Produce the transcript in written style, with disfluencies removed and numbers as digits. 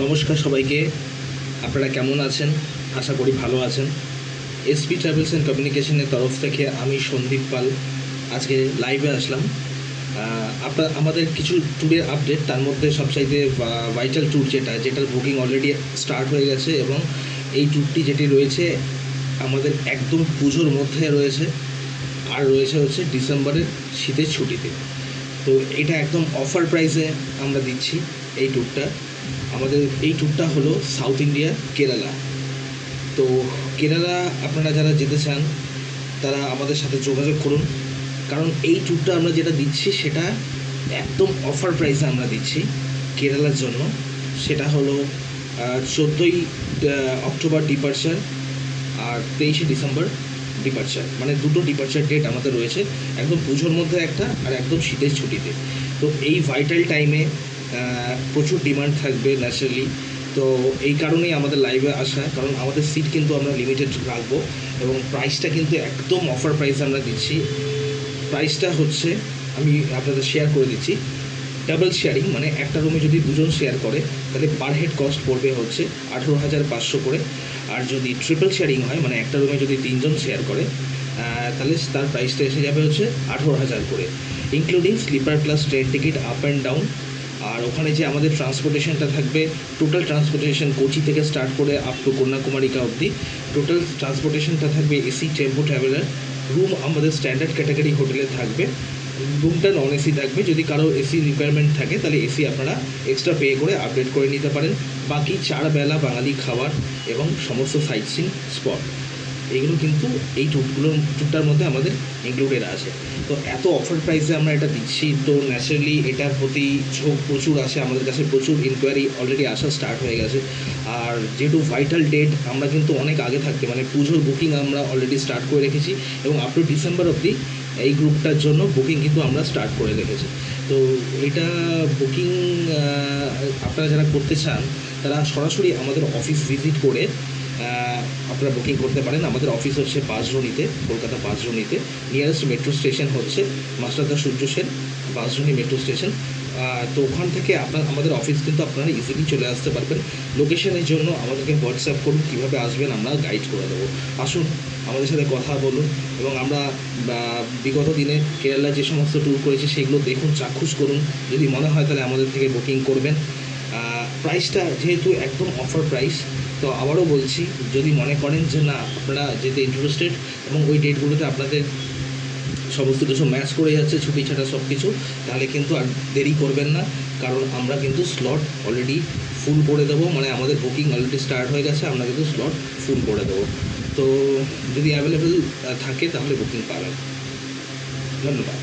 নমস্কার সবাইকে, আপনারা কেমন আছেন? আশা করি ভালো আছেন। এসপি ট্রাভেলস অ্যান্ড কমিউনিকেশনের তরফ থেকে আমি সন্দীপ পাল আজকে লাইভে আসলাম। আমাদের কিছু ট্যুরের আপডেট, তার মধ্যে সবচাইতে ভাইটাল ট্যুর যেটার বুকিং অলরেডি স্টার্ট হয়ে গেছে এবং এই ট্যুরটি যেটি রয়েছে আমাদের একদম পুজোর মধ্যে রয়েছে, আর রয়েছে হচ্ছে ডিসেম্বরের শীতের ছুটিতে। তো এটা একদম অফার প্রাইসে আমরা দিচ্ছি এই ট্যুরটা। আমাদের এই ট্যুরটা হলো সাউথ ইন্ডিয়া, কেরালা। তো কেরালা আপনারা যারা যেতে চান তারা আমাদের সাথে যোগাযোগ করুন, কারণ এই ট্যুরটা আমরা যেটা দিচ্ছি সেটা একদম অফার প্রাইসে আমরা দিচ্ছি কেরালার জন্য। সেটা হলো 14ই অক্টোবর ডিপার্চার আর 23শে ডিসেম্বর ডিপার্চার, মানে দুটো ডিপার্চার ডেট আমাদের রয়েছে, একদম পুজোর মধ্যে একটা আর একদম শীতের ছুটিতে। তো এই ভাইটাল টাইমে প্রচুর ডিমান্ড থাকবে ন্যাচারালি। তো এই কারণেই আমাদের লাইভে আসা, কারণ আমাদের সিট কিন্তু আমরা লিমিটেড রাখবো এবং প্রাইসটা কিন্তু একদম অফার প্রাইস আমরা দিচ্ছি। প্রাইসটা হচ্ছে আমি আপনাদের শেয়ার করে দিচ্ছি। ডাবল শেয়ারিং মানে একটা রুমে যদি দুজন শেয়ার করে তাহলে পার হেড কস্ট পড়বে হচ্ছে 18,500 করে। আর যদি ট্রিপল শেয়ারিং হয় মানে একটা রুমে যদি তিনজন শেয়ার করে তাহলে তার প্রাইসটা এসে যাবে হচ্ছে 18,000 করে, including sleeper plus train ticket up and down. আর ওখানে যে আমাদের ট্রান্সপোর্টেশনটা থাকবে, টোটাল ট্রান্সপোর্টেশন কোচি থেকে স্টার্ট করে আপ টু কন্যাকুমারিকা অবধি টোটাল ট্রান্সপোর্টেশনটা থাকবে এসি টেম্পো ট্রাভেলার। রুম আমাদের স্ট্যান্ডার্ড ক্যাটাগরি হোটেলে থাকবে, রুমটা নন এসি থাকবে। যদি কারো এসি রিকোয়ারমেন্ট থাকে তাহলে এসি আপনারা এক্সট্রা পে করে আপডেট করে নিতে পারেন। বাকি 4 বেলা বাঙালি খাবার এবং সমস্ত সাইট সিন স্পট এগুলো কিন্তু এই ট্যুরটার মধ্যে আমাদের ইনক্লুডেড আছে। তো এত অফার প্রাইসে আমরা এটা দিচ্ছি, তো ন্যাচারালি এটার প্রতি ঝোঁক প্রচুর আসে, আমাদের কাছে প্রচুর ইনকোয়ারি অলরেডি আসা স্টার্ট হয়ে গেছে। আর যেহেতু ভাইটাল ডেট আমরা কিন্তু অনেক আগে থাকতে মানে পুজোর বুকিং আমরা অলরেডি স্টার্ট করে রেখেছি এবং আপ টু ডিসেম্বর অবধি এই গ্রুপটার জন্য বুকিং কিন্তু আমরা স্টার্ট করে রেখেছি। তো এটা বুকিং আপনারা যারা করতে চান তারা সরাসরি আমাদের অফিস ভিজিট করে আপনারা বুকিং করতে পারেন। আমাদের অফিস হচ্ছে বাঁশদ্রোণীতে, কলকাতা বাঁশদ্রোণীতে। নিয়ারেস্ট মেট্রো স্টেশন হচ্ছে মাস্টারদা সূর্য সেন বাঁশদ্রোণী মেট্রো স্টেশন। তো ওখান থেকে আমাদের অফিস কিন্তু আপনারা ইজিলি চলে আসতে পারবেন। লোকেশনের জন্য আমাদেরকে হোয়াটসঅ্যাপ করুন, কীভাবে আসবেন আমরা গাইড করে দেবো। আসুন আমাদের সাথে কথা বলুন এবং আমরা বিগত দিনে কেরালা যে সমস্ত ট্যুর করেছি সেগুলো দেখুন, চাক্ষুষ করুন। যদি মনে হয় তাহলে আমাদের থেকে বুকিং করবেন। প্রাইসটা যেহেতু একদম অফার প্রাইস, তো আবারও বলছি, যদি মনে করেন যে না আপনারা যেতে ইন্টারেস্টেড এবং ওই ডেটগুলোতে আপনাদের সমস্ত কিছু ম্যাচ করে যাচ্ছে, ছুটি ছাটা সব কিছু, তাহলে কিন্তু আর দেরি করবেন না, কারণ আমরা কিন্তু স্লট অলরেডি ফুল করে দেবো। মানে আমাদের বুকিং অলরেডি স্টার্ট হয়ে গেছে, আমরা কিন্তু স্লট ফুল করে দেবো। তো যদি অ্যাভেলেবেল থাকে তাহলে বুকিং পাবেন। ধন্যবাদ।